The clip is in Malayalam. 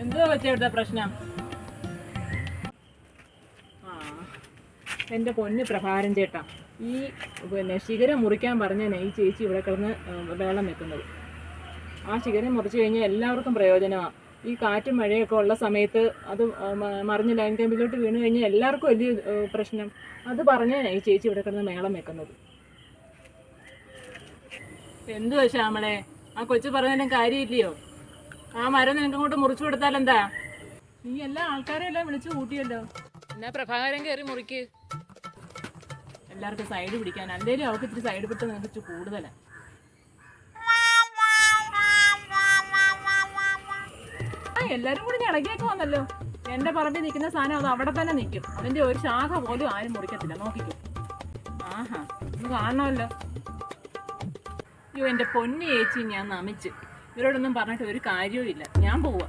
എന്തുവാ വെച്ചെടുത്ത പ്രശ്നം? ആ, എൻ്റെ പൊന്ന് പ്രഭാകരൻ ചേട്ടാ, ഈ ശിഖരം മുറിക്കാൻ പറഞ്ഞാൽ ഈ ചേച്ചി ഇവിടെ കിടന്ന് വെള്ളം വെക്കുന്നത്. ആ ശിഖരം മുറിച്ച് കഴിഞ്ഞാൽ എല്ലാവർക്കും പ്രയോജനമാണ്. ഈ കാറ്റും മഴയൊക്കെ ഉള്ള സമയത്ത് അത് മറിഞ്ഞ് ലൈൻ കമ്പിലോട്ട് വീണ് കഴിഞ്ഞാൽ എല്ലാവർക്കും വലിയ പ്രശ്നം. അത് പറഞ്ഞാൽ ഈ ചേച്ചി ഇവിടെ കിടന്ന് മേളം വെക്കുന്നത്. എന്തുവാ ശ്യാമളെ, ആ കൊച്ചു പറഞ്ഞാലും കാര്യമില്ലയോ? ആ മരം നിനക്ക് അങ്ങോട്ട് മുറിച്ചു കൊടുത്താൽ എന്താ? നീ എല്ലാ ആൾക്കാരെയും എല്ലാം വിളിച്ചു കൂട്ടിയല്ലോ. എന്നാ പ്രഭാകരൻ കയറി മുറിക്ക്. എല്ലാവർക്കും സൈഡ് പിടിക്കാൻ, അല്ലേലും അവർക്ക് ഇത്തിരി സൈഡ് പിടുത്തം നിനക്ക് ഇച്ചിരി കൂടുതലാണ്. എല്ലാരും കൂടി ഇളകിയൊക്കെ വന്നല്ലോ. എന്റെ പറമ്പിൽ നിൽക്കുന്ന സാധനം അത് അവിടെ തന്നെ നിൽക്കും. അതിന്റെ ഒരു ശാഖ പോലും ആരും മുറിക്കത്തില്ല. നോക്കിക്കും. ആഹാ, ഒന്ന് കാണണമല്ലോ. അയ്യോ, എന്റെ പൊന്നു ചേച്ചി, ഞാൻ നമിച്ച്. ഇവരോടൊന്നും പറഞ്ഞിട്ട് ഒരു കാര്യവും ഇല്ല. ഞാൻ പോവാ.